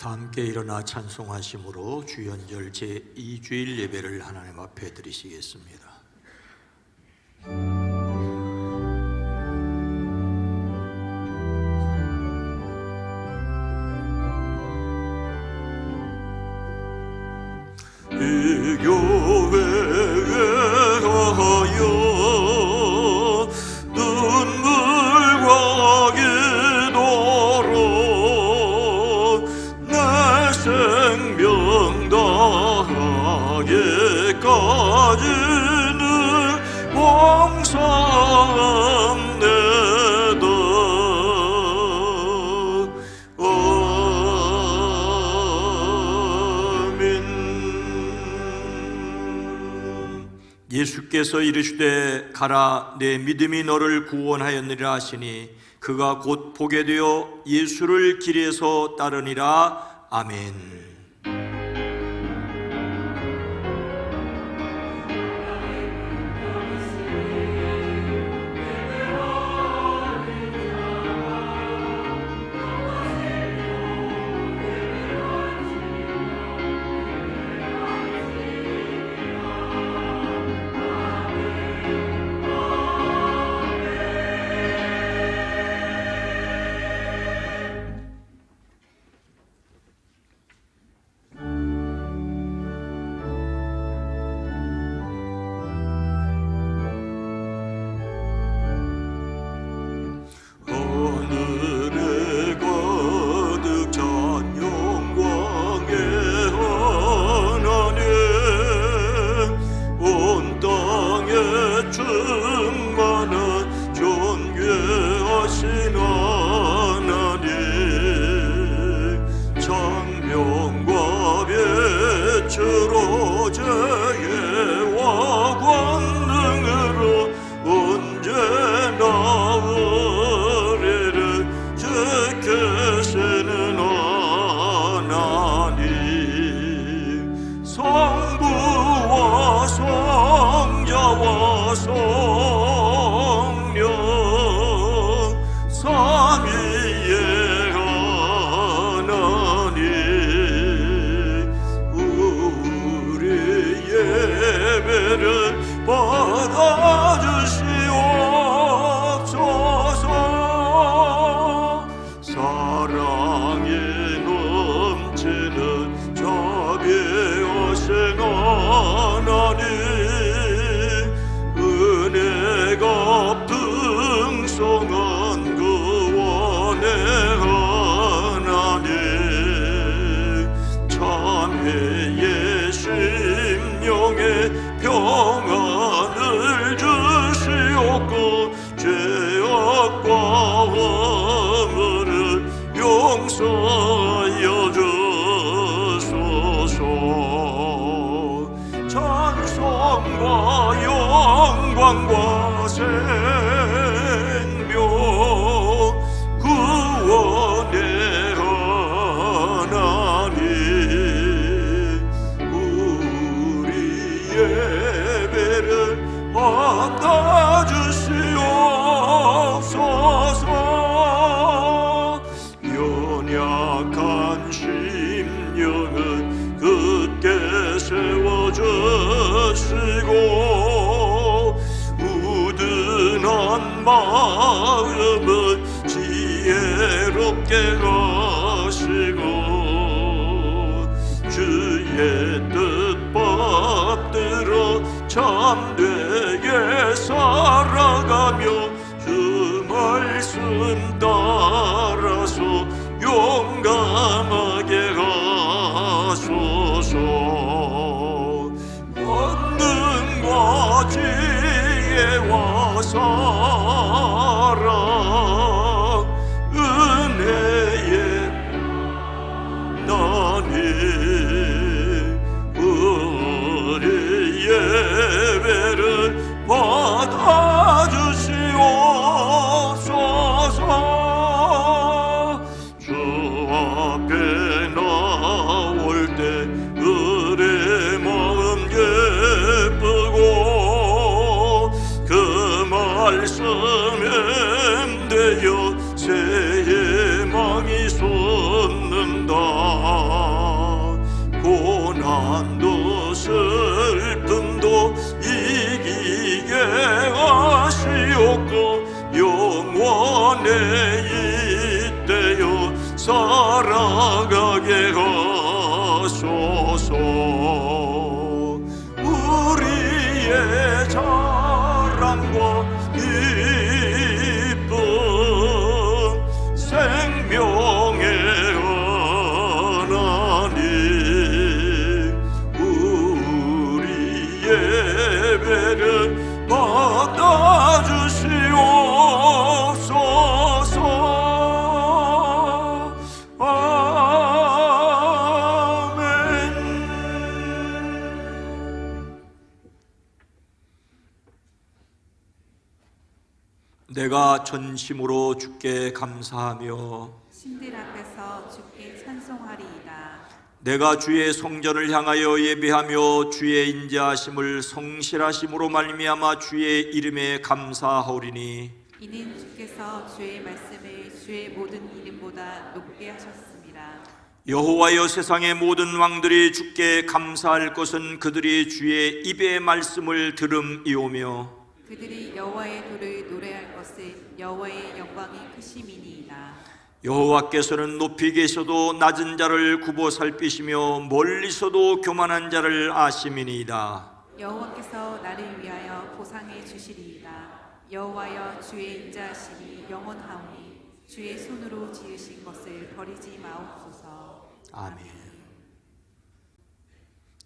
다 함께 일어나 찬송하심으로 주연절 제2주일 예배를 하나님 앞에 드리시겠습니다. 이 교회에 가하여 눈물과 기도로 내 생명 다하기까지는 봉사합니다. 예수께서 이르시되 가라 내 믿음이 너를 구원하였느니라 하시니 그가 곧 보게 되어 예수를 길에서 따르니라. 아멘. 죄와 권능으로 언제나 우리를 지키시는 하나님, 성부와 성자와 성령 삼위의 하나님, 예배를 받아주시옵소서. 사랑이 넘치는 자비하신 하나님, 은혜가 풍성한 구원의 하나님, 참회의 심령의 평안을 주시옵고 죄악과 허물을 용서하여 주소서. 찬송과 영광과 생명 구원의 하나님, 예배를 받아주시옵소서. 연약한 심령은 굳게 세워주시고 우둔한 마음은 지혜롭게 하시고 주의 뜻법대로 참되게 살아가며 주 말씀 따라서 용감하게 하소서. 권능과 지혜와 사랑 은혜의 나님, 우리 예배를 받아주시옵소서. 주 앞에 나올 때 우리 마음 예쁘고 그 말씀 이때여 살아가게 하소서. 우리의 자랑과 기쁨 생명의 하나님, 우리 예배를 받아주시옵소서. 내가 전심으로 주께 감사하며 신들 앞에서 주께 찬송하리이다. 내가 주의 성전을 향하여 예배하며 주의 인자하심을 성실하심으로 말미암아 주의 이름에 감사하오리니, 이는 주께서 주의 말씀을 주의 모든 이름보다 높게 하셨습니다. 여호와여, 세상의 모든 왕들이 주께 감사할 것은 그들이 주의 입의 말씀을 들음이오며, 그들이 여호와의 도를 노래할 것은 여호와의 영광이 크심이니이다. 여호와께서는 높이 계셔도 낮은 자를 굽어 살피시며 멀리서도 교만한 자를 아심이니이다. 여호와께서 나를 위하여 보상해 주시리이다. 여호와여, 주의 인자하심이 영원하오니 주의 손으로 지으신 것을 버리지 마옵소서. 아멘.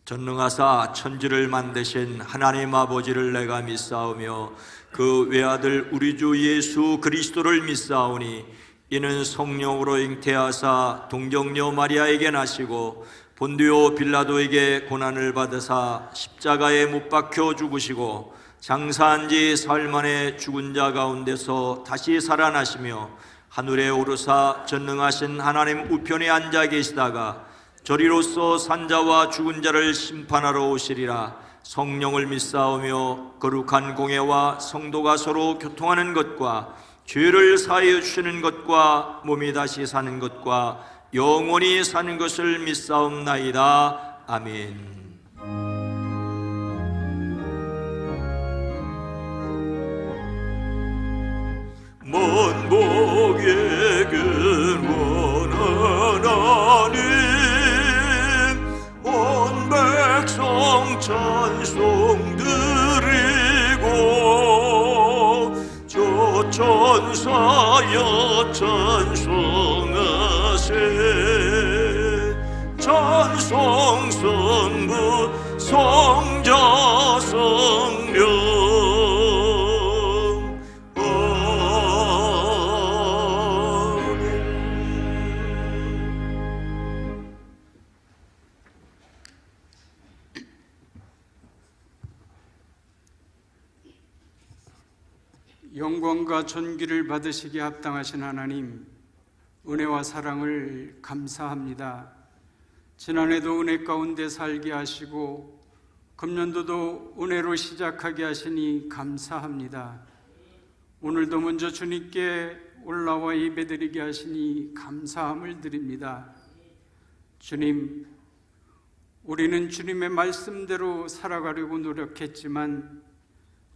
전능하사 천지를 만드신 하나님 아버지를 내가 믿사오며 그 외아들 우리 주 예수 그리스도를 믿사오니, 이는 성령으로 잉태하사 동정녀 마리아에게 나시고 본디오 빌라도에게 고난을 받으사 십자가에 못 박혀 죽으시고 장사한 지 사흘 만에 죽은 자 가운데서 다시 살아나시며 하늘에 오르사 전능하신 하나님 우편에 앉아 계시다가 저리로서 산자와 죽은 자를 심판하러 오시리라. 성령을 믿사오며 거룩한 공예와 성도가 서로 교통하는 것과 죄를 사하여 주시는 것과 몸이 다시 사는 것과 영원히 사는 것을 믿사옵나이다. 아멘. 만복에게 원한 하나님, 온 백성 찬송 드리고 저 천사여 찬송하세. 찬송 성부 성자 성령 영광과 존귀를 받으시기에 합당하신 하나님, 은혜와 사랑을 감사합니다. 지난해도 은혜 가운데 살게 하시고 금년도도 은혜로 시작하게 하시니 감사합니다. 오늘도 먼저 주님께 올라와 예배드리게 하시니 감사함을 드립니다. 주님, 우리는 주님의 말씀대로 살아가려고 노력했지만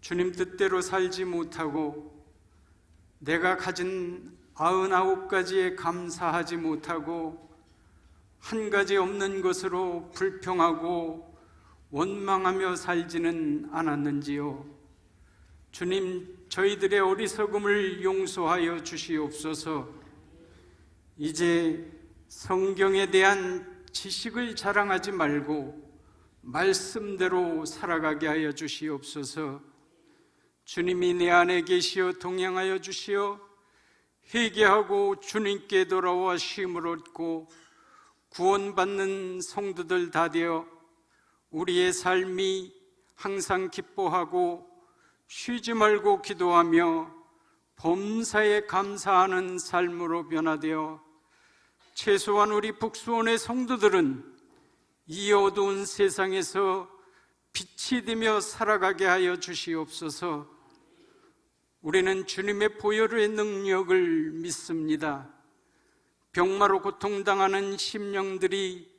주님 뜻대로 살지 못하고 내가 가진 99가지에 감사하지 못하고 한 가지 없는 것으로 불평하고 원망하며 살지는 않았는지요. 주님, 저희들의 어리석음을 용서하여 주시옵소서. 이제 성경에 대한 지식을 자랑하지 말고 말씀대로 살아가게 하여 주시옵소서. 주님이 내 안에 계시어 동행하여 주시어 회개하고 주님께 돌아와 쉼을 얻고 구원받는 성도들 다 되어 우리의 삶이 항상 기뻐하고 쉬지 말고 기도하며 범사에 감사하는 삶으로 변화되어 최소한 우리 북수원의 성도들은 이 어두운 세상에서 빛이 되며 살아가게 하여 주시옵소서. 우리는 주님의 보혈의 능력을 믿습니다. 병마로 고통당하는 심령들이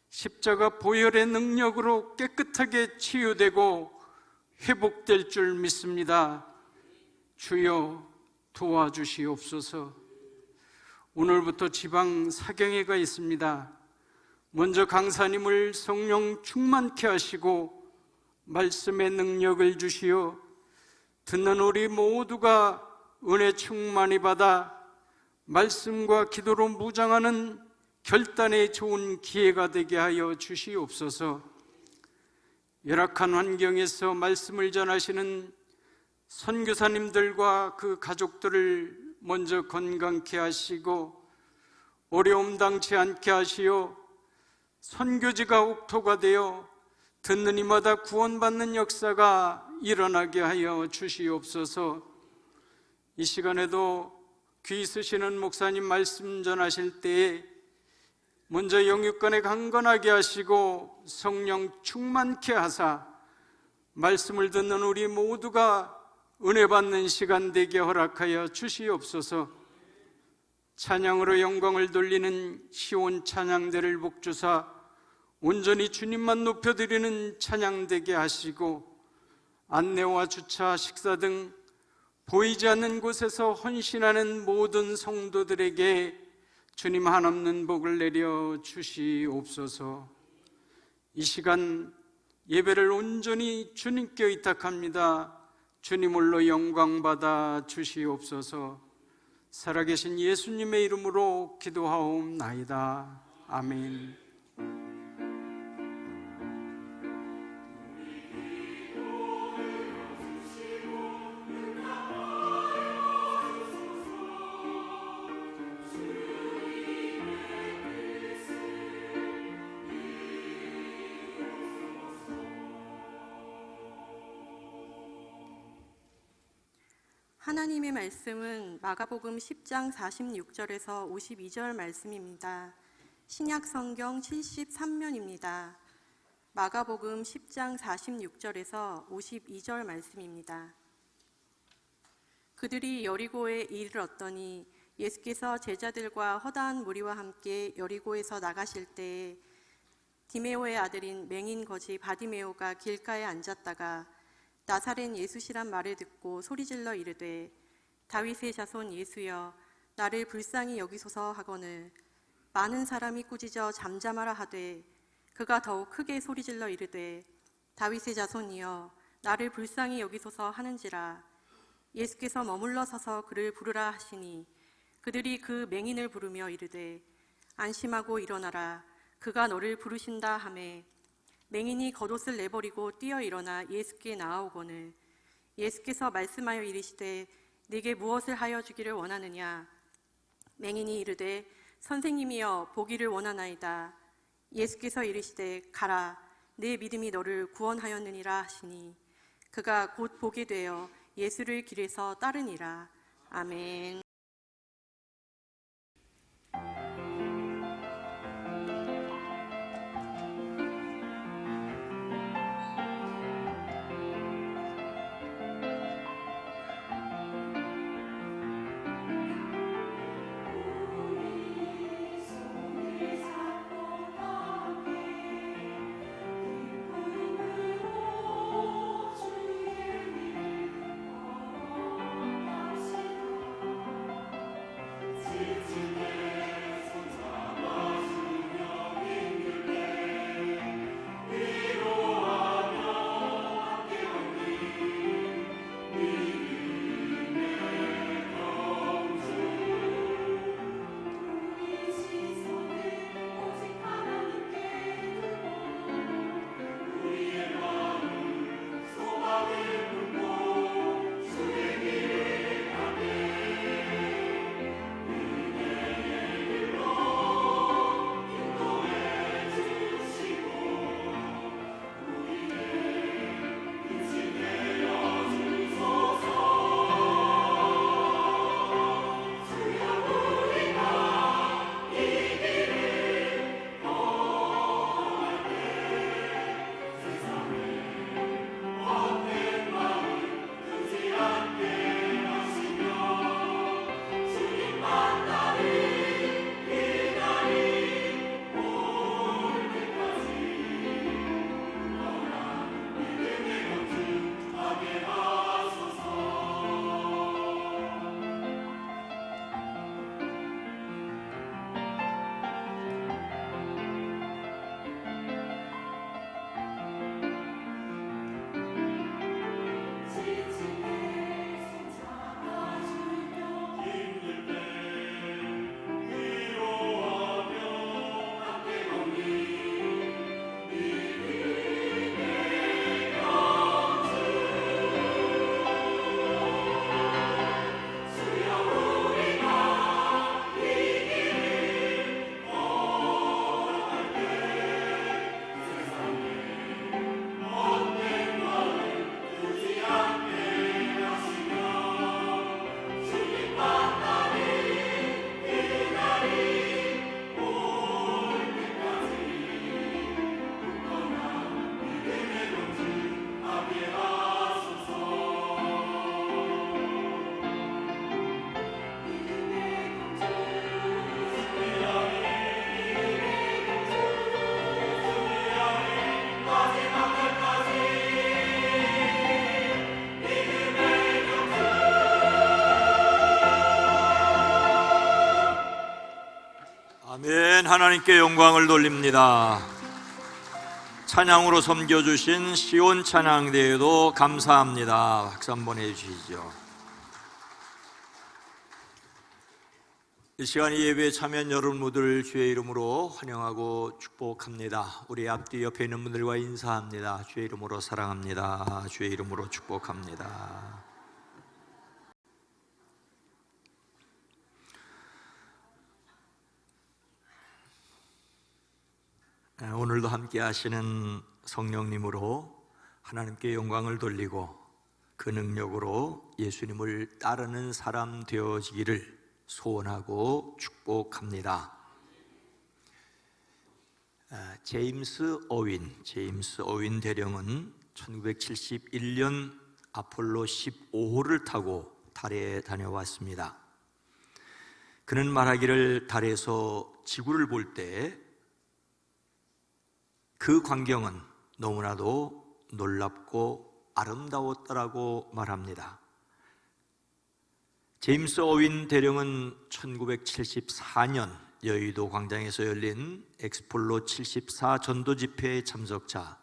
십자가 보혈의 능력으로 깨끗하게 치유되고 회복될 줄 믿습니다. 주여, 도와주시옵소서. 오늘부터 지방 사경회가 있습니다. 먼저 강사님을 성령 충만케 하시고 말씀의 능력을 주시어 듣는 우리 모두가 은혜 충만히 받아 말씀과 기도로 무장하는 결단의 좋은 기회가 되게 하여 주시옵소서. 열악한 환경에서 말씀을 전하시는 선교사님들과 그 가족들을 먼저 건강케 하시고 어려움 당치 않게 하시어 선교지가 옥토가 되어 듣는 이마다 구원받는 역사가 일어나게 하여 주시옵소서. 이 시간에도 귀 쓰시는 목사님 말씀 전하실 때에 먼저 영육간에 강건하게 하시고 성령 충만케 하사 말씀을 듣는 우리 모두가 은혜 받는 시간 되게 허락하여 주시옵소서. 찬양으로 영광을 돌리는 시온 찬양대를 복주사 온전히 주님만 높여드리는 찬양 되게 하시고 안내와 주차, 식사 등 보이지 않는 곳에서 헌신하는 모든 성도들에게 주님 한없는 복을 내려 주시옵소서. 이 시간 예배를 온전히 주님께 의탁합니다. 주님 홀로 영광 받아 주시옵소서. 살아계신 예수님의 이름으로 기도하옵나이다. 아멘. 하나님의 말씀은 마가복음 10장 46절에서 52절 말씀입니다. 신약 성경 73면입니다. 마가복음 10장 46절에서 52절 말씀입니다. 그들이 여리고에 이르렀더니 예수께서 제자들과 허다한 무리와 함께 여리고에서 나가실 때에 디메오의 아들인 맹인 거지 바디메오가 길가에 앉았다가 나사렛 예수시란 말을 듣고 소리질러 이르되 다윗의 자손 예수여 나를 불쌍히 여기소서 하거늘 많은 사람이 꾸짖어 잠잠하라 하되 그가 더욱 크게 소리질러 이르되 다윗의 자손이여 나를 불쌍히 여기소서 하는지라. 예수께서 머물러 서서 그를 부르라 하시니 그들이 그 맹인을 부르며 이르되 안심하고 일어나라 그가 너를 부르신다 하매 맹인이 겉옷을 내버리고 뛰어 일어나 예수께 나아오거늘 예수께서 말씀하여 이르시되 네게 무엇을 하여 주기를 원하느냐. 맹인이 이르되 선생님이여 보기를 원하나이다. 예수께서 이르시되 가라 내 믿음이 너를 구원하였느니라 하시니 그가 곧 보게 되어 예수를 길에서 따르니라. 아멘. 아멘. 하나님께 영광을 돌립니다. 찬양으로 섬겨주신 시온 찬양대회도 감사합니다. 박수 한번 해주시죠. 이 시간 예배에 참여한 여러분 모두를 주의 이름으로 환영하고 축복합니다. 우리 앞뒤 옆에 있는 분들과 인사합니다. 주의 이름으로 사랑합니다. 주의 이름으로 축복합니다. 오늘도 함께 하시는 성령님으로 하나님께 영광을 돌리고 그 능력으로 예수님을 따르는 사람 되어지기를 소원하고 축복합니다. 제임스 어윈 대령은 1971년 아폴로 15호를 타고 달에 다녀왔습니다. 그는 말하기를 달에서 지구를 볼 때 그 광경은 너무나도 놀랍고 아름다웠다라고 말합니다. 제임스 어윈 대령은 1974년 여의도 광장에서 열린 엑스폴로 74 전도 집회의 참석자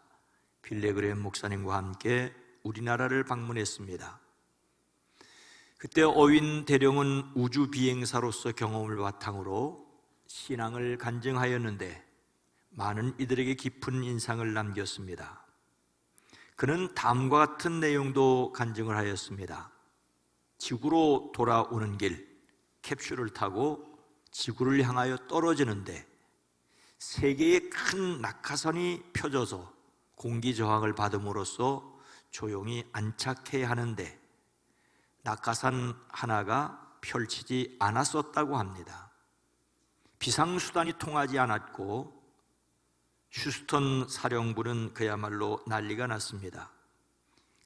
빌레그램 목사님과 함께 우리나라를 방문했습니다. 그때 어윈 대령은 우주 비행사로서 경험을 바탕으로 신앙을 간증하였는데 많은 이들에게 깊은 인상을 남겼습니다. 그는 다음과 같은 내용도 간증을 하였습니다. 지구로 돌아오는 길, 캡슐을 타고 지구를 향하여 떨어지는데 세 개의 큰 낙하선이 펴져서 공기 저항을 받음으로써 조용히 안착해야 하는데 낙하산 하나가 펼치지 않았었다고 합니다. 비상수단이 통하지 않았고 휴스턴 사령부는 그야말로 난리가 났습니다.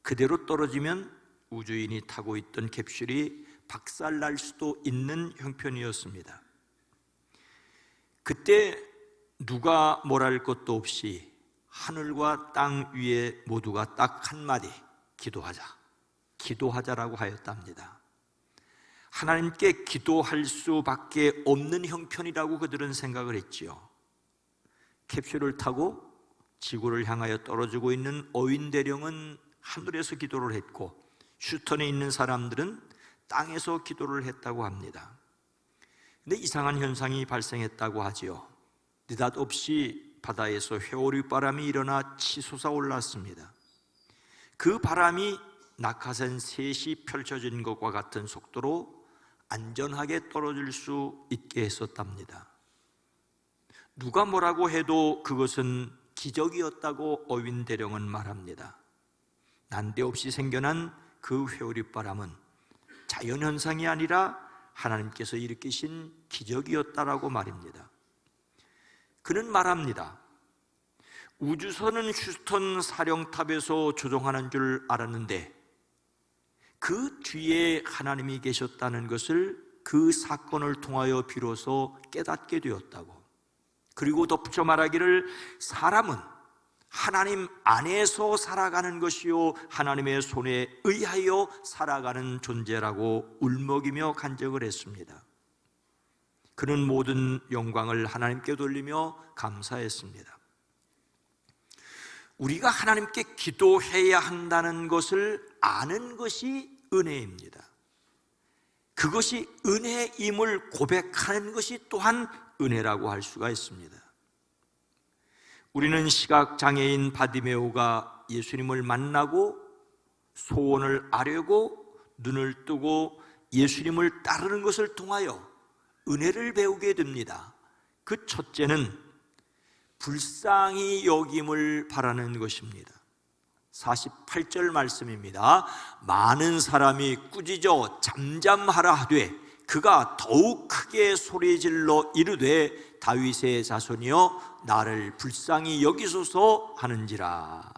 그대로 떨어지면 우주인이 타고 있던 캡슐이 박살날 수도 있는 형편이었습니다. 그때 누가 뭐랄 것도 없이 하늘과 땅 위에 모두가 딱 한마디 기도하자라고 하였답니다. 하나님께 기도할 수밖에 없는 형편이라고 그들은 생각을 했지요. 캡슐을 타고 지구를 향하여 떨어지고 있는 어윈 대령은 하늘에서 기도를 했고 휴스턴에 있는 사람들은 땅에서 기도를 했다고 합니다. 근데 이상한 현상이 발생했다고 하지요. 느닷없이 바다에서 회오리바람이 일어나 치솟아 올랐습니다. 그 바람이 낙하산 셋이 펼쳐진 것과 같은 속도로 안전하게 떨어질 수 있게 했었답니다. 누가 뭐라고 해도 그것은 기적이었다고 어윈 대령은 말합니다. 난데없이 생겨난 그 회오리바람은 자연현상이 아니라 하나님께서 일으키신 기적이었다라고 말입니다. 그는 말합니다. 우주선은 휴스턴 사령탑에서 조종하는 줄 알았는데 그 뒤에 하나님이 계셨다는 것을 그 사건을 통하여 비로소 깨닫게 되었다고. 그리고 덧붙여 말하기를 사람은 하나님 안에서 살아가는 것이요 하나님의 손에 의하여 살아가는 존재라고 울먹이며 간증을 했습니다. 그는 모든 영광을 하나님께 돌리며 감사했습니다. 우리가 하나님께 기도해야 한다는 것을 아는 것이 은혜입니다. 그것이 은혜임을 고백하는 것이 또한 은혜라고 할 수가 있습니다. 우리는 시각장애인 바디메오가 예수님을 만나고 소원을 아뢰고 눈을 뜨고 예수님을 따르는 것을 통하여 은혜를 배우게 됩니다. 그 첫째는 불쌍히 여김을 바라는 것입니다. 48절 말씀입니다. 많은 사람이 꾸짖어 잠잠하라 하되 그가 더욱 크게 소리질러 이르되 다윗의 자손이여 나를 불쌍히 여기소서 하는지라.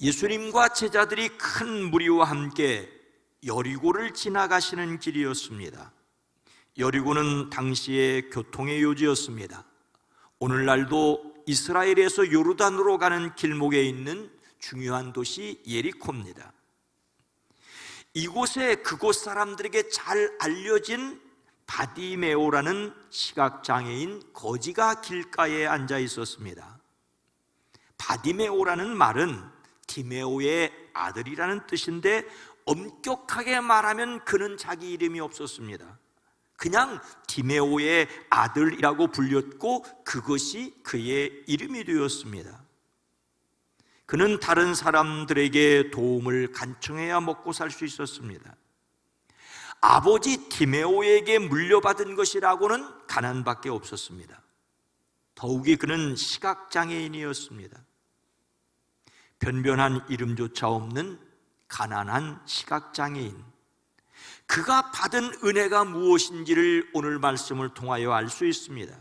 예수님과 제자들이 큰 무리와 함께 여리고를 지나가시는 길이었습니다. 여리고는 당시의 교통의 요지였습니다. 오늘날도 이스라엘에서 요르단으로 가는 길목에 있는 중요한 도시 예리코입니다. 이곳에 그곳 사람들에게 잘 알려진 바디메오라는 시각장애인 거지가 길가에 앉아 있었습니다. 바디메오라는 말은 디메오의 아들이라는 뜻인데 엄격하게 말하면 그는 자기 이름이 없었습니다. 그냥 디메오의 아들이라고 불렸고 그것이 그의 이름이 되었습니다. 그는 다른 사람들에게 도움을 간청해야 먹고 살 수 있었습니다. 아버지 디메오에게 물려받은 것이라고는 가난밖에 없었습니다. 더욱이 그는 시각장애인이었습니다. 변변한 이름조차 없는 가난한 시각장애인, 그가 받은 은혜가 무엇인지를 오늘 말씀을 통하여 알 수 있습니다.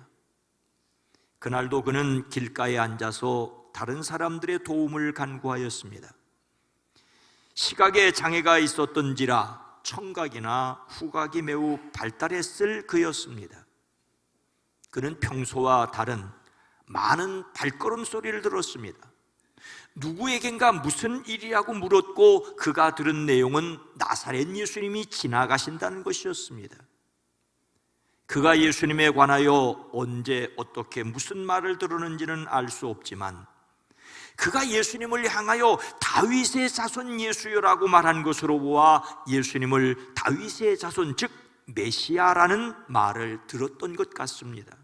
그날도 그는 길가에 앉아서 다른 사람들의 도움을 간구하였습니다. 시각에 장애가 있었던지라 청각이나 후각이 매우 발달했을 그였습니다. 그는 평소와 다른 많은 발걸음 소리를 들었습니다. 누구에겐가 무슨 일이라고 물었고 그가 들은 내용은 나사렛 예수님이 지나가신다는 것이었습니다. 그가 예수님에 관하여 언제 어떻게 무슨 말을 들었는지는 알 수 없지만 그가 예수님을 향하여 다윗의 자손 예수여라고 말한 것으로 보아 예수님을 다윗의 자손, 즉 메시아라는 말을 들었던 것 같습니다.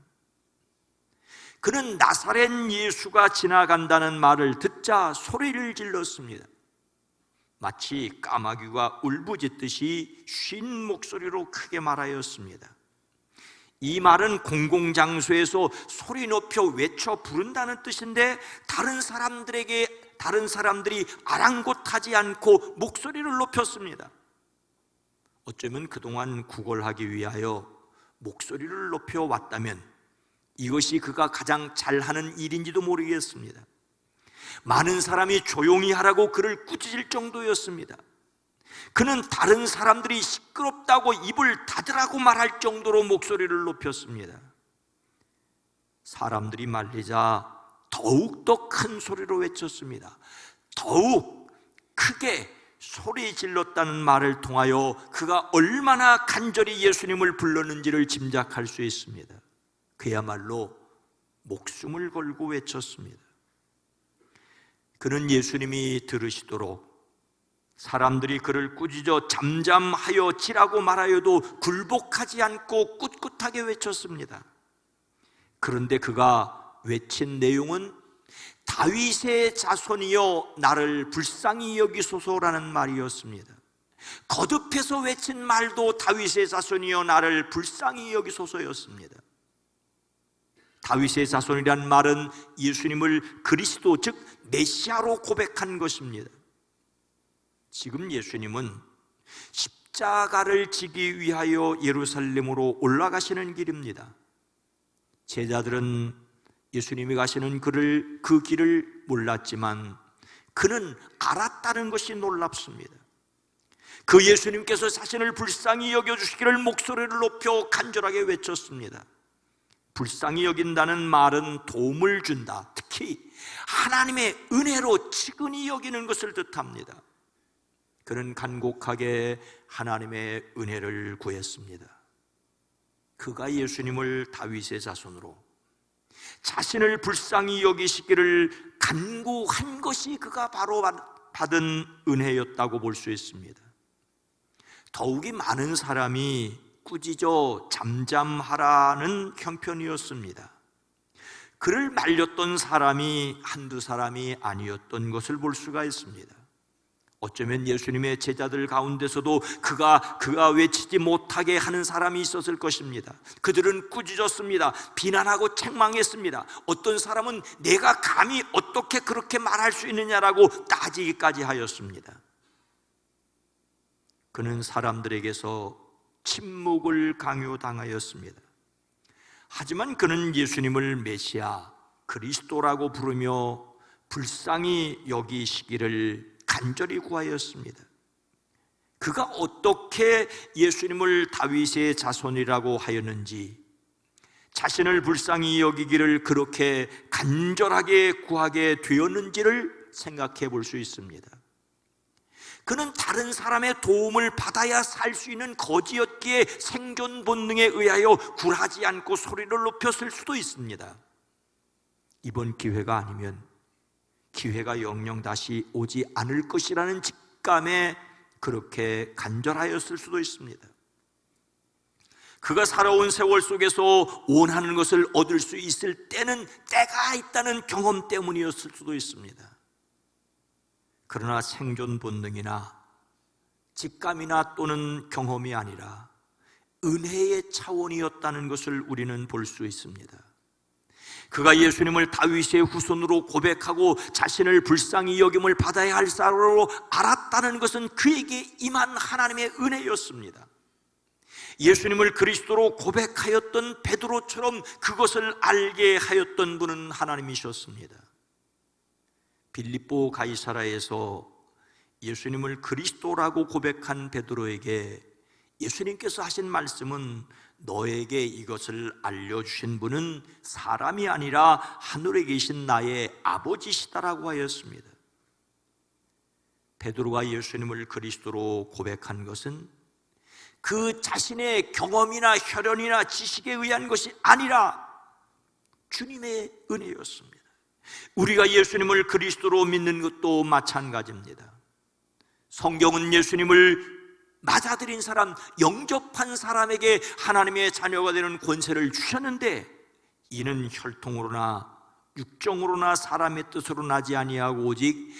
그는 나사렛 예수가 지나간다는 말을 듣자 소리를 질렀습니다. 마치 까마귀가 울부짖듯이 쉰 목소리로 크게 말하였습니다. 이 말은 공공장소에서 소리 높여 외쳐 부른다는 뜻인데 다른 사람들이 아랑곳하지 않고 목소리를 높였습니다. 어쩌면 그동안 구걸하기 위하여 목소리를 높여 왔다면 이것이 그가 가장 잘하는 일인지도 모르겠습니다. 많은 사람이 조용히 하라고 그를 꾸짖을 정도였습니다. 그는 다른 사람들이 시끄럽다고 입을 닫으라고 말할 정도로 목소리를 높였습니다. 사람들이 말리자 더욱더 큰 소리로 외쳤습니다. 더욱 크게 소리 질렀다는 말을 통하여 그가 얼마나 간절히 예수님을 불렀는지를 짐작할 수 있습니다. 그야말로 목숨을 걸고 외쳤습니다. 그는 예수님이 들으시도록 사람들이 그를 꾸짖어 잠잠하여 지라고 말하여도 굴복하지 않고 꿋꿋하게 외쳤습니다. 그런데 그가 외친 내용은 다윗의 자손이여 나를 불쌍히 여기소서라는 말이었습니다. 거듭해서 외친 말도 다윗의 자손이여 나를 불쌍히 여기소서였습니다. 다윗의 자손이란 말은 예수님을 그리스도, 즉 메시아로 고백한 것입니다. 지금 예수님은 십자가를 지기 위하여 예루살렘으로 올라가시는 길입니다. 제자들은 예수님이 가시는 그 길을 몰랐지만 그는 알았다는 것이 놀랍습니다. 그 예수님께서 자신을 불쌍히 여겨주시기를 목소리를 높여 간절하게 외쳤습니다. 불쌍히 여긴다는 말은 도움을 준다, 특히 하나님의 은혜로 치근히 여기는 것을 뜻합니다. 그는 간곡하게 하나님의 은혜를 구했습니다. 그가 예수님을 다윗의 자손으로 자신을 불쌍히 여기시기를 간구한 것이 그가 바로 받은 은혜였다고 볼 수 있습니다. 더욱이 많은 사람이 꾸짖어 잠잠하라는 형편이었습니다. 그를 말렸던 사람이 한두 사람이 아니었던 것을 볼 수가 있습니다. 어쩌면 예수님의 제자들 가운데서도 그가 외치지 못하게 하는 사람이 있었을 것입니다. 그들은 꾸짖었습니다. 비난하고 책망했습니다. 어떤 사람은 내가 감히 어떻게 그렇게 말할 수 있느냐라고 따지기까지 하였습니다. 그는 사람들에게서 침묵을 강요당하였습니다. 하지만 그는 예수님을 메시아, 그리스도라고 부르며 불쌍히 여기시기를 간절히 구하였습니다. 그가 어떻게 예수님을 다윗의 자손이라고 하였는지, 자신을 불쌍히 여기기를 그렇게 간절하게 구하게 되었는지를 생각해 볼 수 있습니다. 그는 다른 사람의 도움을 받아야 살 수 있는 거지였기에 생존 본능에 의하여 굴하지 않고 소리를 높였을 수도 있습니다. 이번 기회가 아니면 기회가 영영 다시 오지 않을 것이라는 직감에 그렇게 간절하였을 수도 있습니다. 그가 살아온 세월 속에서 원하는 것을 얻을 수 있을 때는 때가 있다는 경험 때문이었을 수도 있습니다. 그러나 생존 본능이나 직감이나 또는 경험이 아니라 은혜의 차원이었다는 것을 우리는 볼 수 있습니다. 그가 예수님을 다윗의 후손으로 고백하고 자신을 불쌍히 여김을 받아야 할 사람으로 알았다는 것은 그에게 임한 하나님의 은혜였습니다. 예수님을 그리스도로 고백하였던 베드로처럼 그것을 알게 하였던 분은 하나님이셨습니다. 빌립보 가이사라에서 예수님을 그리스도라고 고백한 베드로에게 예수님께서 하신 말씀은 너에게 이것을 알려주신 분은 사람이 아니라 하늘에 계신 나의 아버지시다라고 하였습니다. 베드로가 예수님을 그리스도로 고백한 것은 그 자신의 경험이나 혈연이나 지식에 의한 것이 아니라 주님의 은혜였습니다. 우리가 예수님을 그리스도로 믿는 것도 마찬가지입니다. 성경은 예수님을 맞아들인 사람, 영접한 사람에게 하나님의 자녀가 되는 권세를 주셨는데 이는 혈통으로나 육정으로나 사람의 뜻으로 나지 아니하고 오직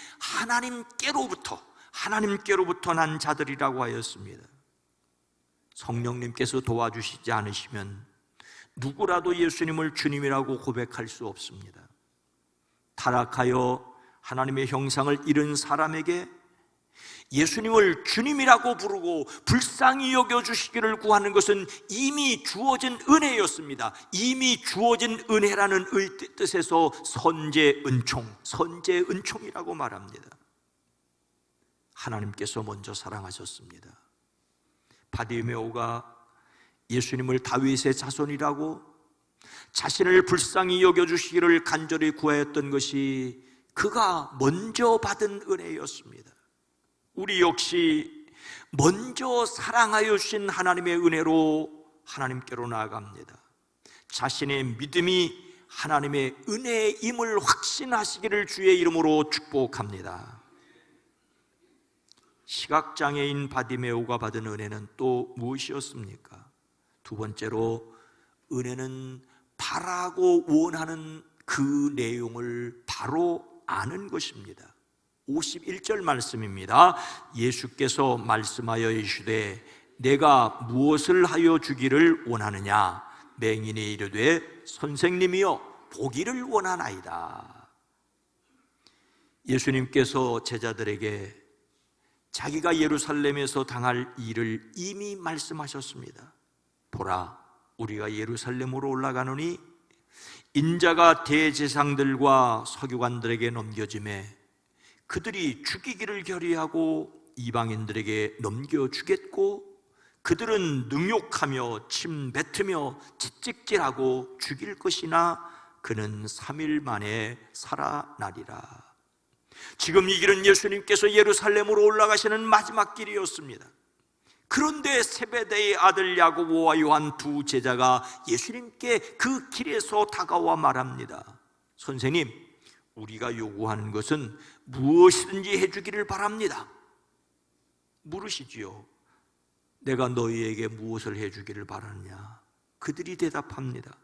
하나님께로부터 난 자들이라고 하였습니다. 성령님께서 도와주시지 않으시면 누구라도 예수님을 주님이라고 고백할 수 없습니다. 타락하여 하나님의 형상을 잃은 사람에게 예수님을 주님이라고 부르고 불쌍히 여겨주시기를 구하는 것은 이미 주어진 은혜였습니다. 이미 주어진 은혜라는 뜻에서 선제은총이라고 말합니다. 하나님께서 먼저 사랑하셨습니다. 바디메오가 예수님을 다윗의 자손이라고 자신을 불쌍히 여겨주시기를 간절히 구하였던 것이 그가 먼저 받은 은혜였습니다. 우리 역시 먼저 사랑하여 주신 하나님의 은혜로 하나님께로 나아갑니다. 자신의 믿음이 하나님의 은혜임을 확신하시기를 주의 이름으로 축복합니다. 시각장애인 바디메오가 받은 은혜는 또 무엇이었습니까? 두 번째로 은혜는 바라고 원하는 그 내용을 바로 아는 것입니다. 51절 말씀입니다. 예수께서 말씀하여 이르시되 내가 무엇을 하여 주기를 원하느냐? 맹인이 이르되 선생님이여 보기를 원하나이다. 예수님께서 제자들에게 자기가 예루살렘에서 당할 일을 이미 말씀하셨습니다. 보라, 우리가 예루살렘으로 올라가노니 인자가 대제사장들과 서기관들에게 넘겨지매 그들이 죽이기를 결의하고 이방인들에게 넘겨주겠고 그들은 능욕하며 침 뱉으며 채찍질하고 죽일 것이나 그는 3일 만에 살아나리라. 지금 이 길은 예수님께서 예루살렘으로 올라가시는 마지막 길이었습니다. 그런데 세베대의 아들 야고보와 요한 두 제자가 예수님께 그 길에서 다가와 말합니다. 선생님, 우리가 요구하는 것은 무엇이든지 해주기를 바랍니다. 물으시지요. 내가 너희에게 무엇을 해주기를 바라느냐? 그들이 대답합니다.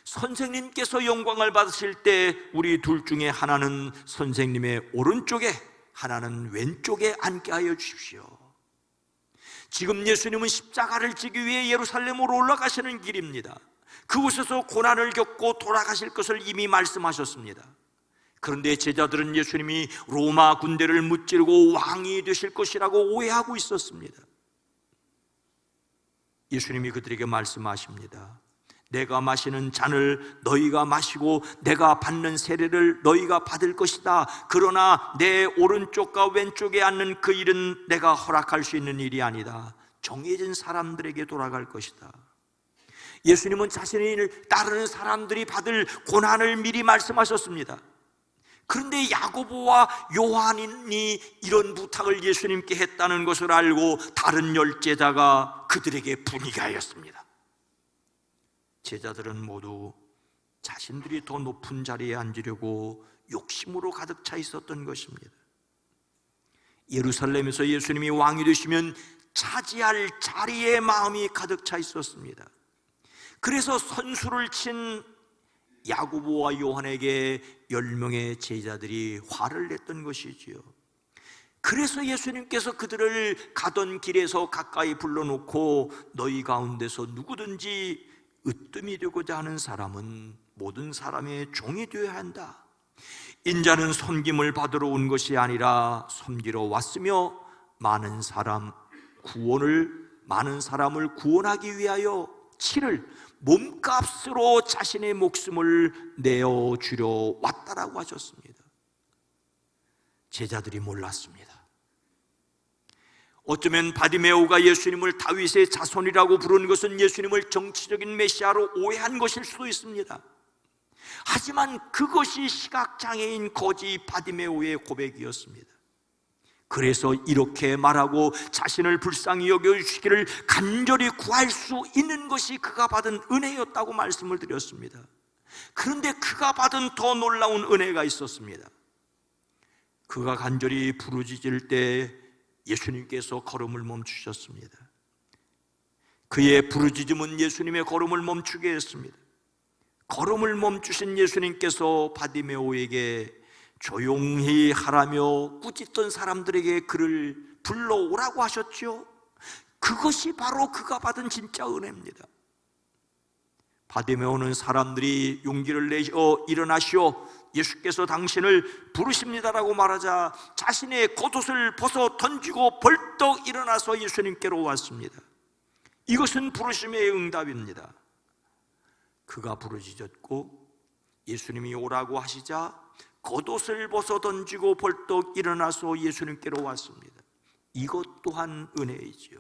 선생님께서 영광을 받으실 때 우리 둘 중에 하나는 선생님의 오른쪽에 하나는 왼쪽에 앉게 하여 주십시오. 지금 예수님은 십자가를 지기 위해 예루살렘으로 올라가시는 길입니다. 그곳에서 고난을 겪고 돌아가실 것을 이미 말씀하셨습니다. 그런데 제자들은 예수님이 로마 군대를 무찌르고 왕이 되실 것이라고 오해하고 있었습니다. 예수님이 그들에게 말씀하십니다. 내가 마시는 잔을 너희가 마시고 내가 받는 세례를 너희가 받을 것이다. 그러나 내 오른쪽과 왼쪽에 앉는 그 일은 내가 허락할 수 있는 일이 아니다. 정해진 사람들에게 돌아갈 것이다. 예수님은 자신을 따르는 사람들이 받을 고난을 미리 말씀하셨습니다. 그런데 야고보와 요한이 이런 부탁을 예수님께 했다는 것을 알고 다른 10제자가 그들에게 분이게 하였습니다. 제자들은 모두 자신들이 더 높은 자리에 앉으려고 욕심으로 가득 차 있었던 것입니다. 예루살렘에서 예수님이 왕이 되시면 차지할 자리에 마음이 가득 차 있었습니다. 그래서 선수를 친 야고보와 요한에게 10명의 제자들이 화를 냈던 것이지요. 그래서 예수님께서 그들을 가던 길에서 가까이 불러놓고 너희 가운데서 누구든지 으뜸이 되고자 하는 사람은 모든 사람의 종이 되어야 한다. 인자는 섬김을 받으러 온 것이 아니라 섬기러 왔으며 많은 사람을 구원하기 위하여 치를 몸값으로 자신의 목숨을 내어주려 왔다라고 하셨습니다. 제자들이 몰랐습니다. 어쩌면 바디메오가 예수님을 다윗의 자손이라고 부른 것은 예수님을 정치적인 메시아로 오해한 것일 수도 있습니다. 하지만 그것이 시각장애인 거지 바디메오의 고백이었습니다. 그래서 이렇게 말하고 자신을 불쌍히 여겨주시기를 간절히 구할 수 있는 것이 그가 받은 은혜였다고 말씀을 드렸습니다. 그런데 그가 받은 더 놀라운 은혜가 있었습니다. 그가 간절히 부르짖을 때 예수님께서 걸음을 멈추셨습니다. 그의 부르짖음은 예수님의 걸음을 멈추게 했습니다. 걸음을 멈추신 예수님께서 바디메오에게 조용히 하라며 꾸짖던 사람들에게 그를 불러오라고 하셨죠. 그것이 바로 그가 받은 진짜 은혜입니다. 바디메오는 사람들이 용기를 내어 일어나시오, 예수께서 당신을 부르십니다라고 말하자 자신의 겉옷을 벗어 던지고 벌떡 일어나서 예수님께로 왔습니다. 이것은 부르심의 응답입니다. 그가 부르짖었고 예수님이 오라고 하시자 겉옷을 벗어 던지고 벌떡 일어나서 예수님께로 왔습니다. 이것 또한 은혜이지요.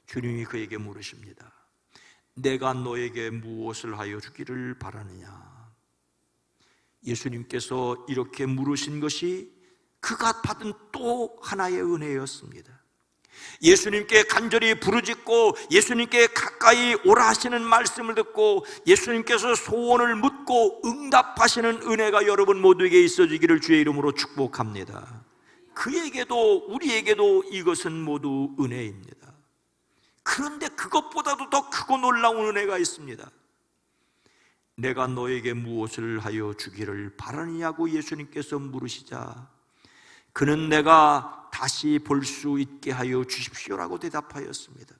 주님이 그에게 물으십니다. 내가 너에게 무엇을 하여 주기를 바라느냐? 예수님께서 이렇게 물으신 것이 그가 받은 또 하나의 은혜였습니다. 예수님께 간절히 부르짖고 예수님께 가까이 오라 하시는 말씀을 듣고 예수님께서 소원을 묻고 응답하시는 은혜가 여러분 모두에게 있어지기를 주의 이름으로 축복합니다. 그에게도 우리에게도 이것은 모두 은혜입니다. 그런데 그것보다도 더 크고 놀라운 은혜가 있습니다. 내가 너에게 무엇을 하여 주기를 바라느냐고 예수님께서 물으시자 그는 내가 다시 볼 수 있게 하여 주십시오라고 대답하였습니다.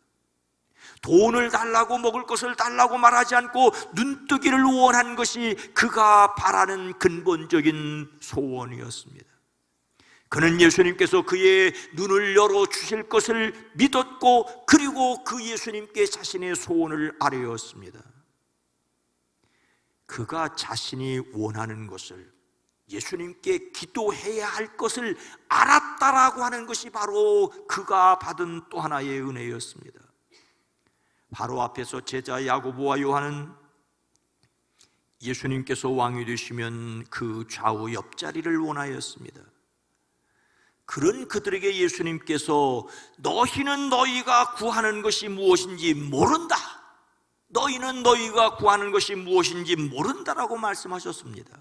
돈을 달라고 먹을 것을 달라고 말하지 않고 눈뜨기를 원한 것이 그가 바라는 근본적인 소원이었습니다. 그는 예수님께서 그의 눈을 열어주실 것을 믿었고 그리고 그 예수님께 자신의 소원을 아뢰었습니다. 그가 자신이 원하는 것을 예수님께 기도해야 할 것을 알았다라고 하는 것이 바로 그가 받은 또 하나의 은혜였습니다. 바로 앞에서 제자 야고보와 요한은 예수님께서 왕이 되시면 그 좌우 옆자리를 원하였습니다. 그런 그들에게 예수님께서 너희는 너희가 구하는 것이 무엇인지 모른다. 너희는 너희가 구하는 것이 무엇인지 모른다라고 말씀하셨습니다.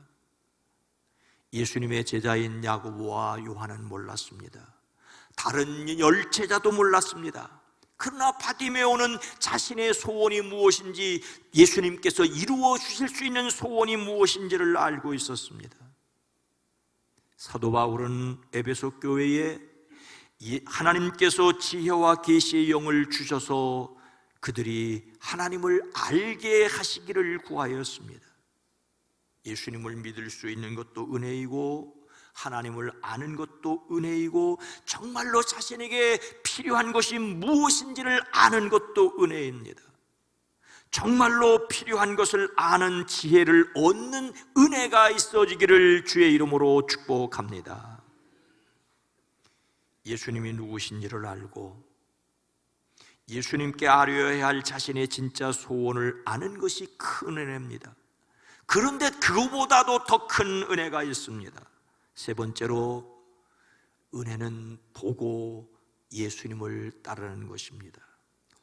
예수님의 제자인 야고보와 요한은 몰랐습니다. 다른 10제자도 몰랐습니다. 그러나 바디메오는 자신의 소원이 무엇인지 예수님께서 이루어 주실 수 있는 소원이 무엇인지를 알고 있었습니다. 사도 바울은 에베소 교회에 하나님께서 지혜와 계시의 영을 주셔서 그들이 하나님을 알게 하시기를 구하였습니다. 예수님을 믿을 수 있는 것도 은혜이고 하나님을 아는 것도 은혜이고 정말로 자신에게 필요한 것이 무엇인지를 아는 것도 은혜입니다. 정말로 필요한 것을 아는 지혜를 얻는 은혜가 있어지기를 주의 이름으로 축복합니다. 예수님이 누구신지를 알고 예수님께 아뢰어야 할 자신의 진짜 소원을 아는 것이 큰 은혜입니다. 그런데 그보다도 더 큰 은혜가 있습니다. 세 번째로, 은혜는 보고 예수님을 따르는 것입니다.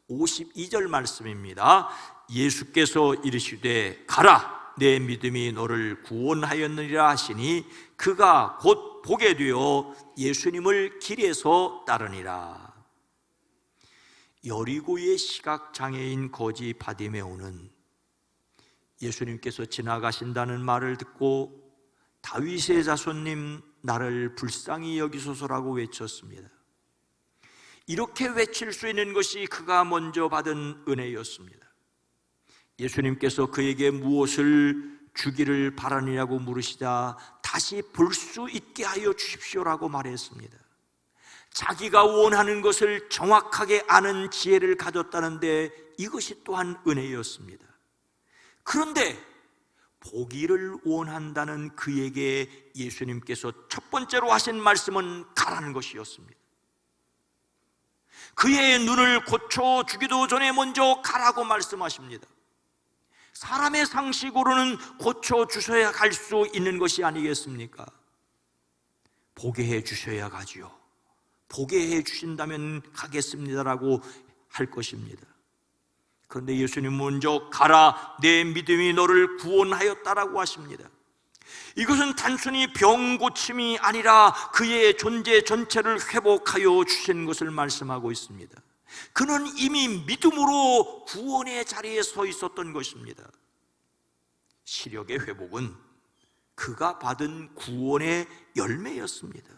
52절 말씀입니다. 예수께서 이르시되 가라, 내 믿음이 너를 구원하였느니라 하시니 그가 곧 보게 되어 예수님을 길에서 따르니라. 여리고의 시각장애인 거지 바디메오는 예수님께서 지나가신다는 말을 듣고 다윗의 자손님, 나를 불쌍히 여기소서라고 외쳤습니다. 이렇게 외칠 수 있는 것이 그가 먼저 받은 은혜였습니다. 예수님께서 그에게 무엇을 주기를 바라느냐고 물으시자 다시 볼 수 있게 하여 주십시오라고 말했습니다. 자기가 원하는 것을 정확하게 아는 지혜를 가졌다는데 이것이 또한 은혜였습니다. 그런데 보기를 원한다는 그에게 예수님께서 첫 번째로 하신 말씀은 가라는 것이었습니다. 그의 눈을 고쳐주기도 전에 먼저 가라고 말씀하십니다. 사람의 상식으로는 고쳐주셔야 갈 수 있는 것이 아니겠습니까? 보게 해주셔야 가지요. 보게 해주신다면 가겠습니다라고 할 것입니다. 그런데 예수님 먼저 가라, 내 믿음이 너를 구원하였다라고 하십니다. 이것은 단순히 병 고침이 아니라 그의 존재 전체를 회복하여 주신 것을 말씀하고 있습니다. 그는 이미 믿음으로 구원의 자리에 서 있었던 것입니다. 시력의 회복은 그가 받은 구원의 열매였습니다.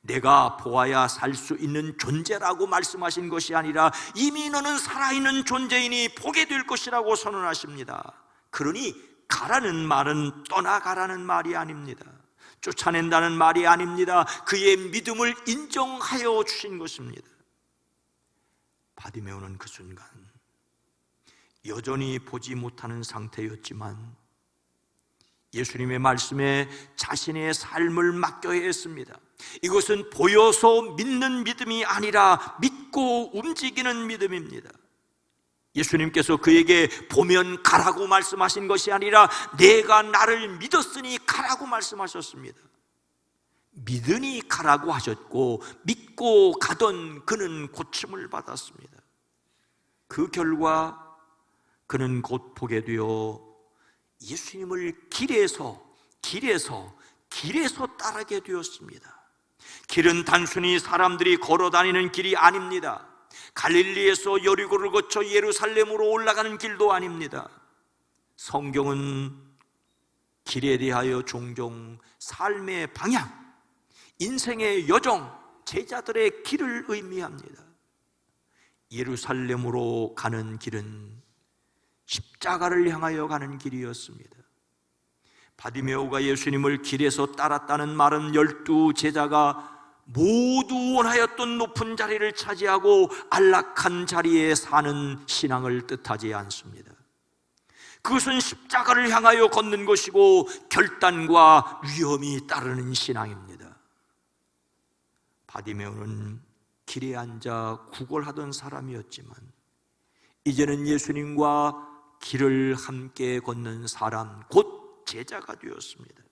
내가 보아야 살 수 있는 존재라고 말씀하신 것이 아니라 이미 너는 살아있는 존재이니 보게 될 것이라고 선언하십니다. 그러니 가라는 말은 떠나가라는 말이 아닙니다. 쫓아낸다는 말이 아닙니다. 그의 믿음을 인정하여 주신 것입니다. 바디메오는 그 순간 여전히 보지 못하는 상태였지만 예수님의 말씀에 자신의 삶을 맡겨야 했습니다. 이것은 보여서 믿는 믿음이 아니라 믿고 움직이는 믿음입니다. 예수님께서 그에게 보면 가라고 말씀하신 것이 아니라 내가 나를 믿었으니 가라고 말씀하셨습니다. 믿으니 가라고 하셨고 믿고 가던 그는 고침을 받았습니다. 그 결과 그는 곧 보게 되어 예수님을 길에서 따르게 되었습니다. 길은 단순히 사람들이 걸어 다니는 길이 아닙니다. 갈릴리에서 여리고를 거쳐 예루살렘으로 올라가는 길도 아닙니다. 성경은 길에 대하여 종종 삶의 방향, 인생의 여정, 제자들의 길을 의미합니다. 예루살렘으로 가는 길은 십자가를 향하여 가는 길이었습니다. 바디메오가 예수님을 길에서 따랐다는 말은 12 제자가 모두 원하였던 높은 자리를 차지하고 안락한 자리에 사는 신앙을 뜻하지 않습니다. 그것은 십자가를 향하여 걷는 것이고 결단과 위험이 따르는 신앙입니다. 바디메오는 길에 앉아 구걸하던 사람이었지만 이제는 예수님과 길을 함께 걷는 사람, 곧 제자가 되었습니다.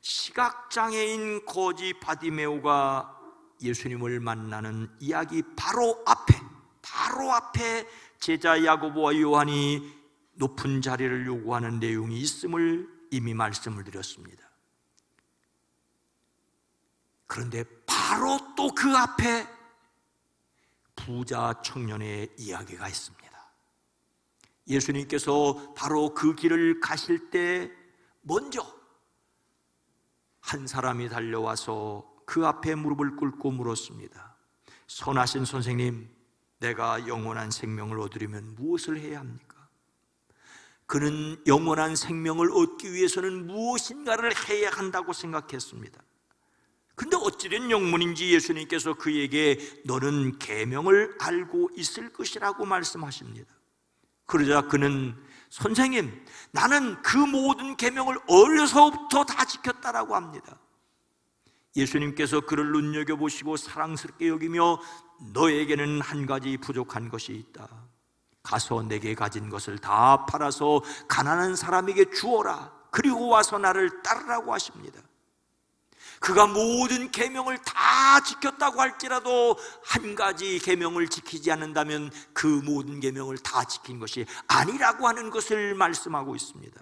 시각장애인 거지 바디메오가 예수님을 만나는 이야기 바로 앞에 제자 야고보와 요한이 높은 자리를 요구하는 내용이 있음을 이미 말씀을 드렸습니다. 그런데 바로 또 그 앞에 부자 청년의 이야기가 있습니다. 예수님께서 바로 그 길을 가실 때 먼저 한 사람이 달려와서 그 앞에 무릎을 꿇고 물었습니다. 선하신 선생님, 내가 영원한 생명을 얻으려면 무엇을 해야 합니까? 그는 영원한 생명을 얻기 위해서는 무엇인가를 해야 한다고 생각했습니다. 근데 어찌된 영문인지 예수님께서 그에게 너는 계명을 알고 있을 것이라고 말씀하십니다. 그러자 그는 선생님, 나는 그 모든 계명을 어려서부터 다 지켰다라고 합니다. 예수님께서 그를 눈여겨보시고 사랑스럽게 여기며 너에게는 한 가지 부족한 것이 있다. 가서 내게 가진 것을 다 팔아서 가난한 사람에게 주어라. 그리고 와서 나를 따르라고 하십니다. 그가 모든 계명을 다 지켰다고 할지라도 한 가지 계명을 지키지 않는다면 그 모든 계명을 다 지킨 것이 아니라고 하는 것을 말씀하고 있습니다.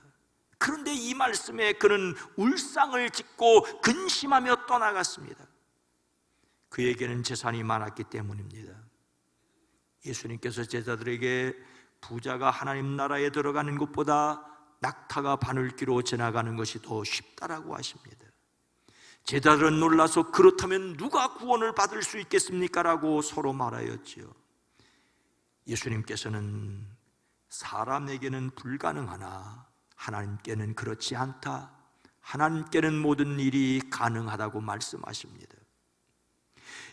그런데 이 말씀에 그는 울상을 짓고 근심하며 떠나갔습니다. 그에게는 재산이 많았기 때문입니다. 예수님께서 제자들에게 부자가 하나님 나라에 들어가는 것보다 낙타가 바늘기로 지나가는 것이 더 쉽다라고 하십니다. 제자들은 놀라서 그렇다면 누가 구원을 받을 수 있겠습니까? 라고 서로 말하였지요. 예수님께서는 사람에게는 불가능하나 하나님께는 그렇지 않다. 하나님께는 모든 일이 가능하다고 말씀하십니다.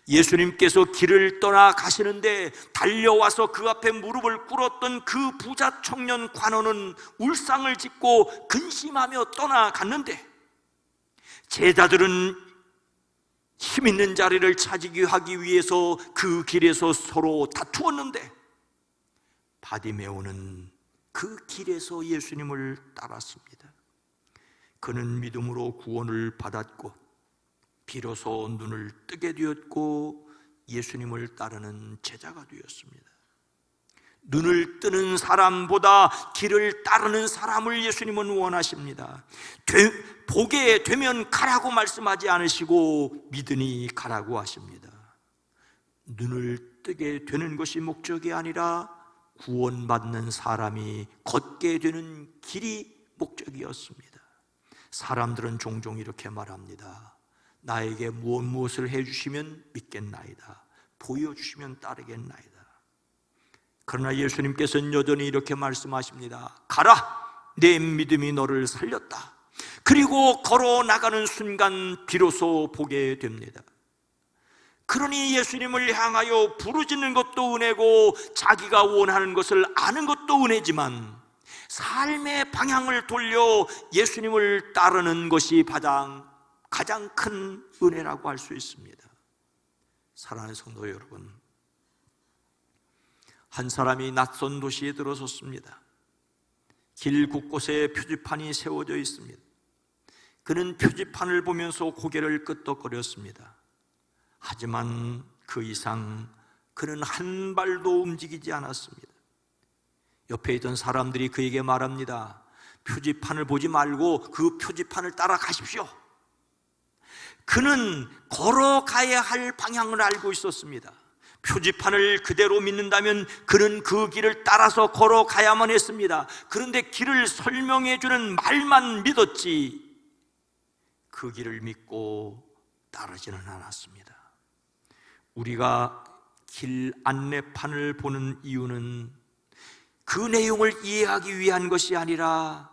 예수님께서 길을 떠나 가시는데 달려와서 그 앞에 무릎을 꿇었던 그 부자 청년 관원은 울상을 짓고 근심하며 떠나갔는데 제자들은 힘 있는 자리를 차지하기 하기 위해서 그 길에서 서로 다투었는데 바디메오는 그 길에서 예수님을 따랐습니다. 그는 믿음으로 구원을 받았고 비로소 눈을 뜨게 되었고 예수님을 따르는 제자가 되었습니다. 눈을 뜨는 사람보다 길을 따르는 사람을 예수님은 원하십니다. 보게 되면 가라고 말씀하지 않으시고 믿으니 가라고 하십니다. 눈을 뜨게 되는 것이 목적이 아니라 구원받는 사람이 걷게 되는 길이 목적이었습니다. 사람들은 종종 이렇게 말합니다. 나에게 무엇을 해주시면 믿겠나이다. 보여주시면 따르겠나이다. 그러나 예수님께서는 여전히 이렇게 말씀하십니다. 가라! 내 믿음이 너를 살렸다. 그리고 걸어 나가는 순간 비로소 보게 됩니다. 그러니 예수님을 향하여 부르짖는 것도 은혜고 자기가 원하는 것을 아는 것도 은혜지만 삶의 방향을 돌려 예수님을 따르는 것이 가장 큰 은혜라고 할 수 있습니다. 사랑하는 성도 여러분, 한 사람이 낯선 도시에 들어섰습니다. 길 곳곳에 표지판이 세워져 있습니다. 그는 표지판을 보면서 고개를 끄덕거렸습니다. 하지만 그 이상 그는 한 발도 움직이지 않았습니다. 옆에 있던 사람들이 그에게 말합니다. 표지판을 보지 말고 그 표지판을 따라가십시오. 그는 걸어가야 할 방향을 알고 있었습니다. 표지판을 그대로 믿는다면 그는 그 길을 따라서 걸어가야만 했습니다. 그런데 길을 설명해 주는 말만 믿었지 그 길을 믿고 따르지는 않았습니다. 우리가 길 안내판을 보는 이유는 그 내용을 이해하기 위한 것이 아니라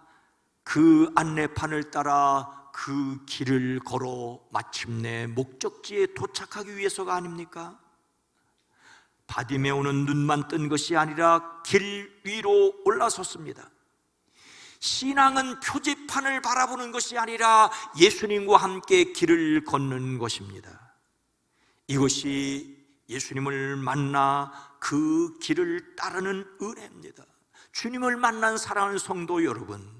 그 안내판을 따라 그 길을 걸어 마침내 목적지에 도착하기 위해서가 아닙니까? 바디메오는 눈만 뜬 것이 아니라 길 위로 올라섰습니다. 신앙은 표지판을 바라보는 것이 아니라 예수님과 함께 길을 걷는 것입니다. 이것이 예수님을 만나 그 길을 따르는 은혜입니다. 주님을 만난 사랑하는 성도 여러분,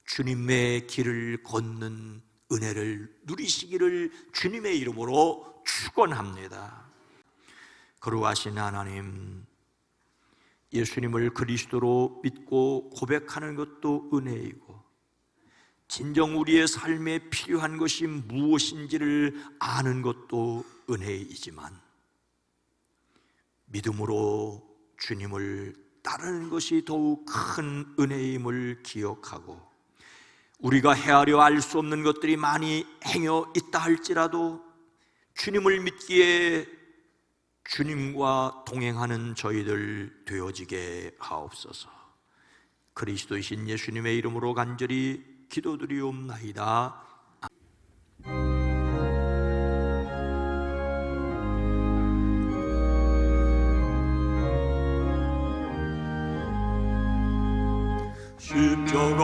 주님의 길을 걷는 은혜를 누리시기를 주님의 이름으로 축원합니다. 거룩하신 하나님, 예수님을 그리스도로 믿고 고백하는 것도 은혜이고 진정 우리의 삶에 필요한 것이 무엇인지를 아는 것도 은혜이지만 믿음으로 주님을 따르는 것이 더욱 큰 은혜임을 기억하고 우리가 헤아려 알 수 없는 것들이 많이 행여 있다 할지라도 주님을 믿기에 주님과 동행하는 저희들 되어지게 하옵소서. 그리스도이신 예수님의 이름으로 간절히 기도드리옵나이다.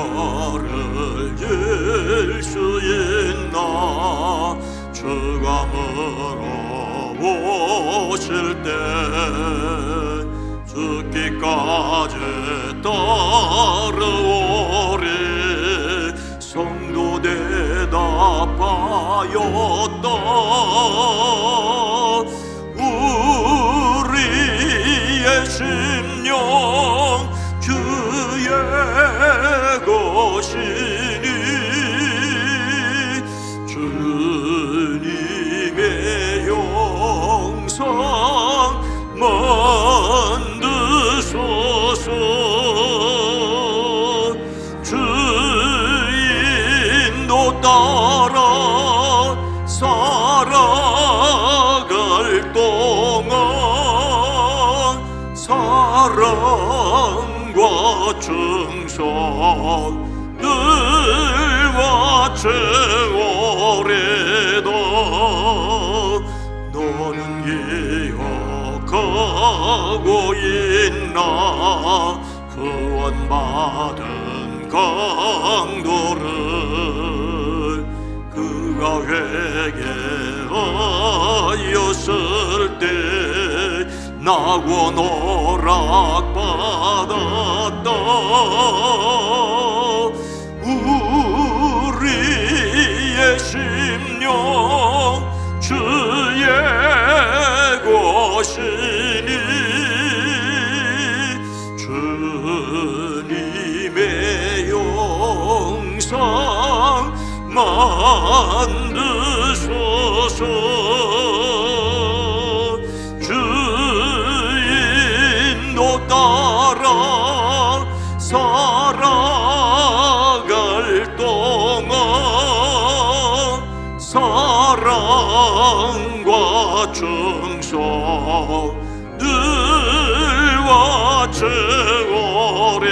십자가를 질 수 있나 주가 물어보실 때 죽기까지 따르오리 하였다. 우리의 심령 주의 것이니 주님의 영상 만드소서. 주인도 따라 살아갈 동안 사랑과 충성 늘와 채워래다. 너는 기억하고 있나 구원받은 강도를 그가 회개하였을 때 나고 노락받았다. 우리의 심령 주의 것이니 주님의 영상 만드소서. 주인도 따라 살아갈 동안 사랑과 충성 늘와 채워래다.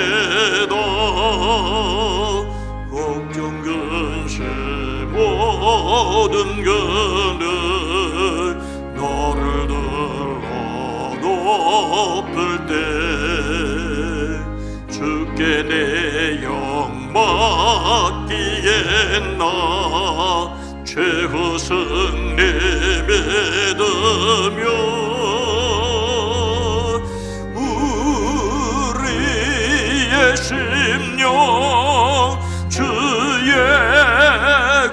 걱정 근심 모든 그늘 너를 들어 높을 때 주께 내 영 맡기겠나 최후 승리 믿으며 우리의 심령 주의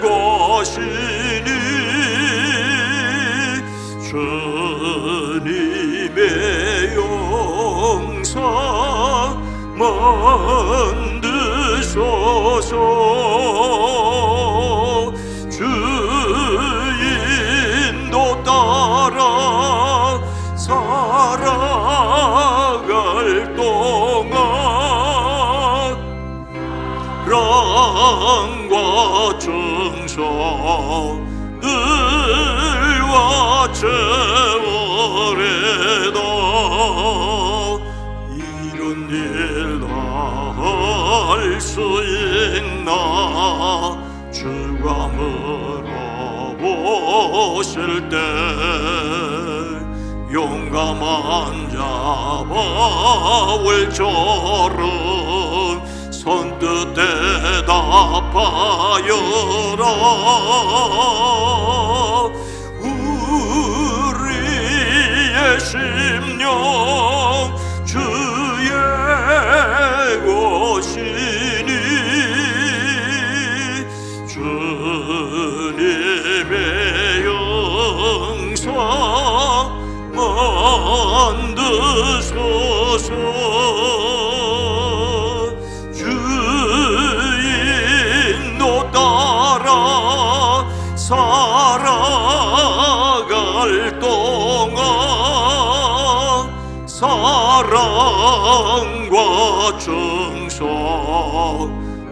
것이니 주님의 영상 만드소서. 주인도 따라 살아갈 동안 사랑과 충성 늘와 채워래다. 이런 일 다 할 수 있나 주가 물어보실 때 용감한 자 바울처럼 선뜻 대답하여라. 우리의 심령 주의 것이니 주님의 영상 만드소서. 주인도 따라 살아갈 동안 사랑과 충성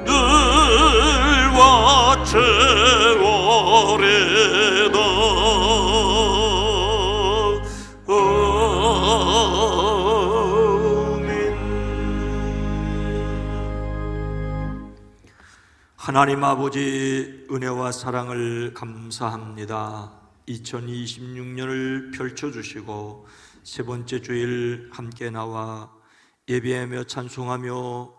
늘와 채워래다. 하나님 아버지 은혜와 사랑을 감사합니다. 2026년을 펼쳐주시고 세 번째 주일 함께 나와 예배하며 찬송하며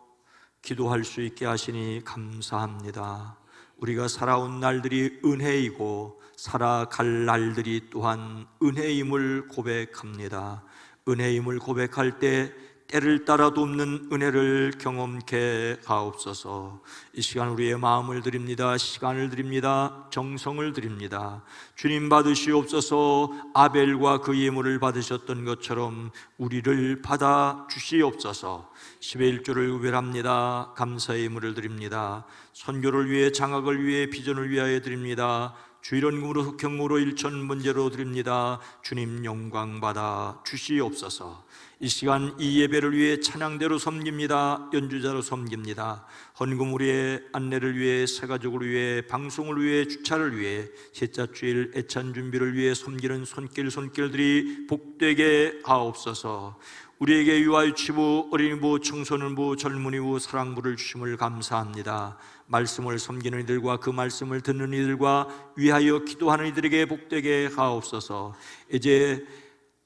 기도할 수 있게 하시니 감사합니다. 우리가 살아온 날들이 은혜이고 살아갈 날들이 또한 은혜임을 고백합니다. 은혜임을 고백할 때 때를 따라 돕는 은혜를 경험케 하옵소서. 이 시간 우리의 마음을 드립니다. 시간을 드립니다. 정성을 드립니다. 주님 받으시옵소서. 아벨과 그 예물을 받으셨던 것처럼 우리를 받아 주시옵소서. 10의 1조를 구별합니다. 감사의 예물을 드립니다. 선교를 위해, 장학을 위해, 비전을 위하여 드립니다. 주일원금으로, 경무로, 일천 번제로 드립니다. 주님 영광 받아 주시옵소서. 이 시간 이 예배를 위해 찬양대로 섬깁니다. 연주자로 섬깁니다. 헌금 우리의 안내를 위해, 새가족을 위해, 방송을 위해, 주차를 위해, 제자주일 애찬 준비를 위해 섬기는 손길들이 복되게 하옵소서. 우리에게 유아유치부, 어린이부, 청소년부, 젊은이부, 사랑부를 주심을 감사합니다. 말씀을 섬기는 이들과 그 말씀을 듣는 이들과 위하여 기도하는 이들에게 복되게 하옵소서. 이제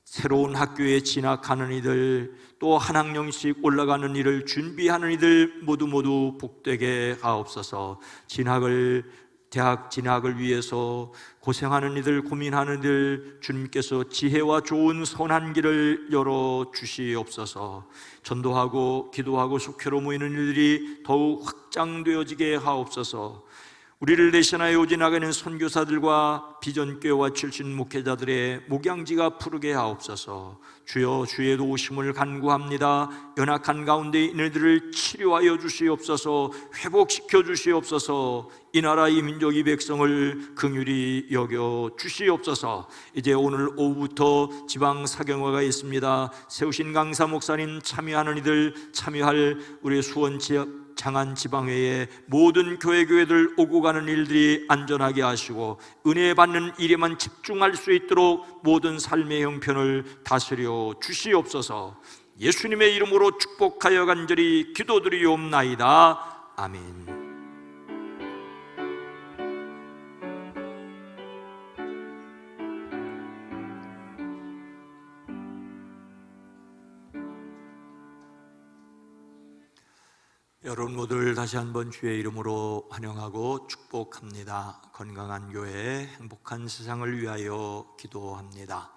새로운 학교에 진학하는 이들, 또 한 학년씩 올라가는 일을 준비하는 이들 모두 복되게 하옵소서. 대학 진학을 위해서 고생하는 이들, 고민하는 이들, 주님께서 지혜와 좋은 선한 길을 열어 주시옵소서. 전도하고 기도하고 속회로 모이는 일들이 더욱 확장되어지게 하옵소서. 우리를 대신하여 오지나가는 선교사들과 비전교회와 출신 목회자들의 목양지가 푸르게 하옵소서. 주여, 주의 도우심을 간구합니다. 연약한 가운데 있는 이들을 치료하여 주시옵소서. 회복시켜 주시옵소서. 이 나라, 이 민족, 이 백성을 긍휼히 여겨 주시옵소서. 이제 오늘 오후부터 지방 사경회가 있습니다. 세우신 강사 목사님 참여하는 이들, 참여할 우리 수원 지역 장안 지방회의 모든 교회들 오고 가는 일들이 안전하게 하시고 은혜 받는 일에만 집중할 수 있도록 모든 삶의 형편을 다스려 주시옵소서. 예수님의 이름으로 축복하여 간절히 기도드리옵나이다. 아멘. 여러분 모두를 다시 한번 주의 이름으로 환영하고 축복합니다. 건강한 교회, 행복한 세상을 위하여 기도합니다.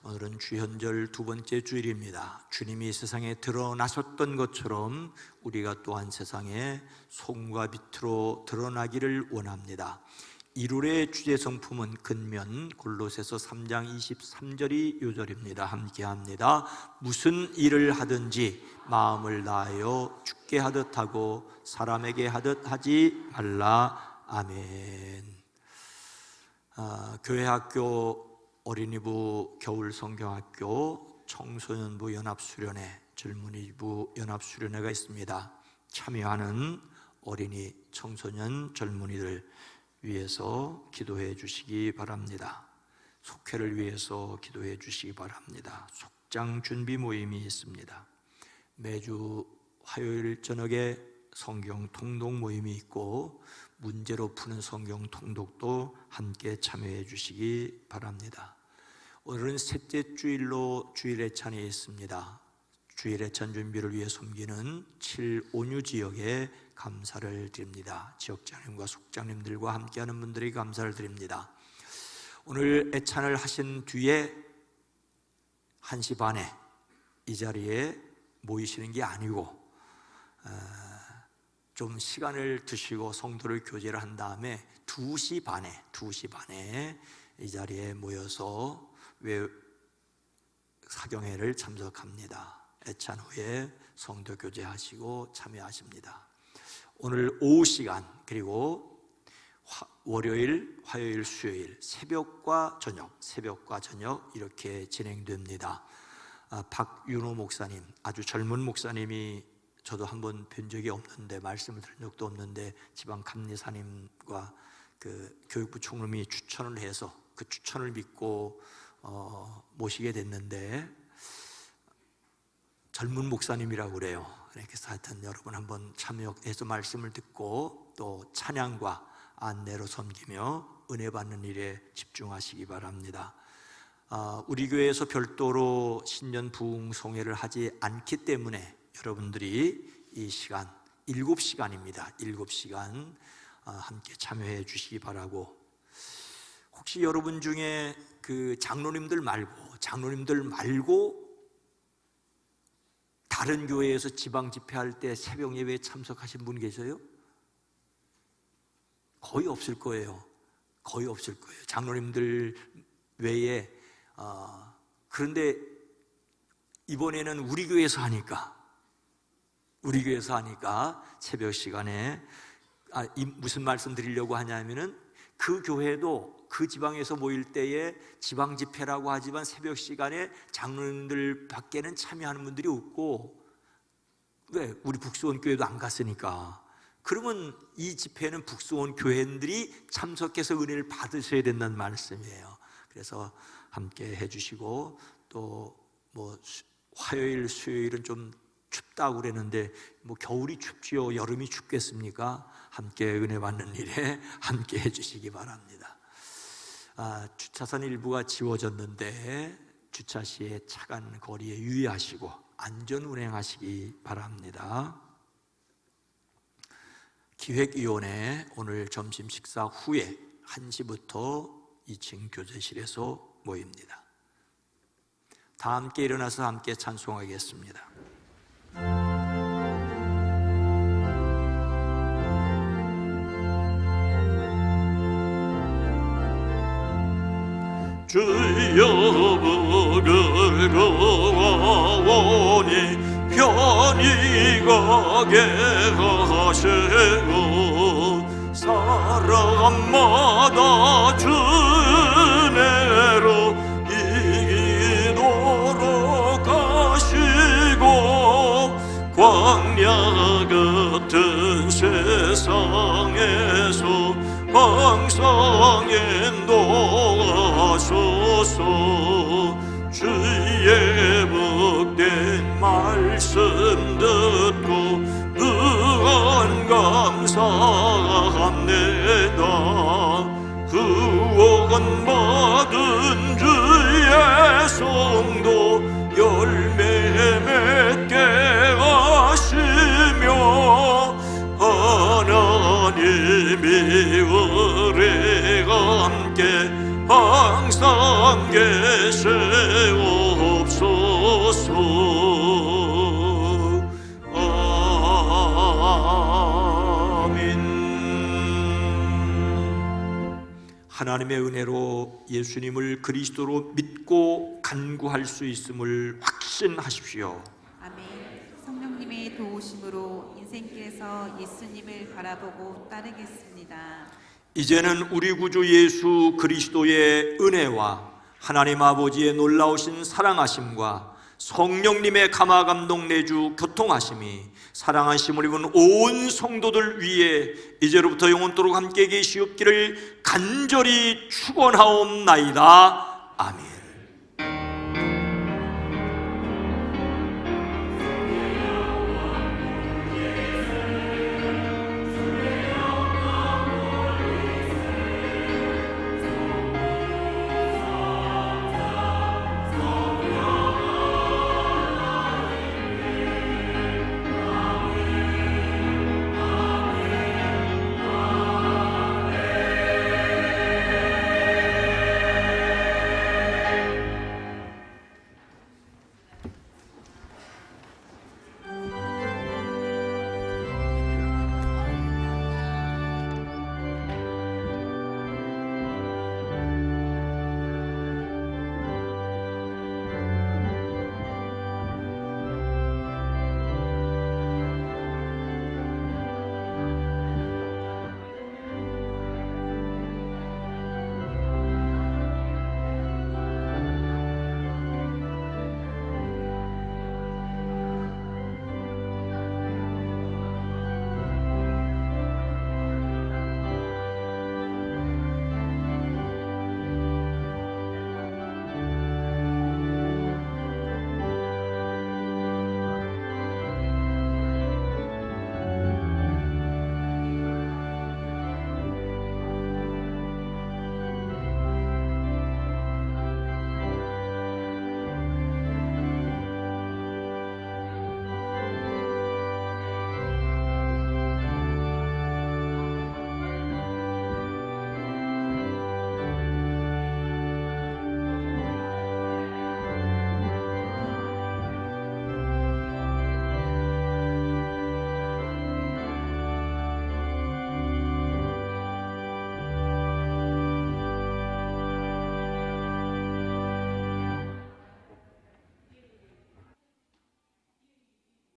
오늘은 주현절 두 번째 주일입니다. 주님이 세상에 드러나셨던 것처럼 우리가 또한 세상에 소금과 빛으로 드러나기를 원합니다. 1월의 주제 성품은 근면, 골로새서 3장 23절이 요절입니다. 함께합니다. 무슨 일을 하든지 마음을 다하여 주께 하듯 하고 사람에게 하듯 하지 말라. 아멘. 교회학교, 어린이부, 겨울 성경학교, 청소년부 연합수련회, 젊은이부 연합수련회가 있습니다. 참여하는 어린이, 청소년, 젊은이들 위해서 기도해 주시기 바랍니다. 속회를 위해서 기도해 주시기 바랍니다. 속장 준비 모임이 있습니다. 매주 화요일 저녁에 성경 통독 모임이 있고 문제로 푸는 성경 통독도 함께 참여해 주시기 바랍니다. 오늘은 셋째 주일로 주일 애찬이 있습니다. 주일 애찬 준비를 위해 섬기는 7온유 지역에 감사를 드립니다. 지역장님과 속장님들과 함께하는 분들이 감사를 드립니다. 오늘 애찬을 하신 뒤에 1시 반에 이 자리에 모이시는 게 아니고 좀 시간을 두시고 성도를 교제를 한 다음에 2시 반에 이 자리에 모여서 사경회를 참석합니다. 애찬 후에 성도 교제하시고 참여하십니다. 오늘 오후 시간, 그리고 월요일, 화요일, 수요일 새벽과 저녁 이렇게 진행됩니다. 박윤호 목사님, 아주 젊은 목사님이, 저도 한번 뵌 적이 없는데, 말씀을 들은 적도 없는데 지방 감리사님과 그 교육부 총무이 추천을 해서 그 추천을 믿고 모시게 됐는데 젊은 목사님이라고 그래요. 그래서 하여튼 여러분 한번 참여해서 말씀을 듣고 또 찬양과 안내로 섬기며 은혜 받는 일에 집중하시기 바랍니다. 우리 교회에서 별도로 신년 부흥송회를 하지 않기 때문에 여러분들이 이 시간 7시간입니다. 7시간 함께 참여해 주시기 바라고, 혹시 여러분 중에 그 장로님들 말고 다른 교회에서 지방 집회할 때 새벽 예배에 참석하신 분 계세요? 거의 없을 거예요. 거의 없을 거예요. 장로님들 외에. 그런데 이번에는 우리 교회에서 하니까 새벽 시간에 무슨 말씀 드리려고 하냐면은 그 교회도 그 지방에서 모일 때에 지방 집회라고 하지만 새벽 시간에 장로님들 밖에는 참여하는 분들이 없고, 왜? 우리 북수원 교회도 안 갔으니까. 그러면 이 집회는 북수원 교회인들이 참석해서 은혜를 받으셔야 된다는 말씀이에요. 그래서 함께 해주시고, 또 뭐 화요일, 수요일은 좀 춥다고 그랬는데 뭐 겨울이 춥지요, 여름이 춥겠습니까? 함께 은혜 받는 일에 함께 해주시기 바랍니다. 주차선 일부가 지워졌는데 주차 시에 차간 거리에 유의하시고 안전 운행하시기 바랍니다. 기획위원회 오늘 점심 식사 후에 1시부터 2층 교제실에서 모입니다. 다 함께 일어나서 함께 찬송하겠습니다. 주여 복을 구하오니 편히 가게 하시고 사람마다 주내로 이기도록 하시고 광야 같은 세상에서 항상 인도하소서. 주의 복된 말씀 듣고 무한 감사합니다. 구원 받은 주의 성도 열매 맺게 하시며 하나님이 우리 함께 항상 계시옵소서. 아멘. 하나님의 은혜로 예수님을 그리스도로 믿고 간구할 수 있음을 확신하십시오. 아멘. 성령님의 도우심으로 인생길에서 예수님을 바라보고 따르겠습니다. 이제는 우리 구주 예수 그리스도의 은혜와 하나님 아버지의 놀라우신 사랑하심과 성령님의 감화감동 내주 교통하심이 사랑하심을 입은 온 성도들 위에 이제로부터 영원토록 함께 계시옵기를 간절히 축원하옵나이다. 아멘.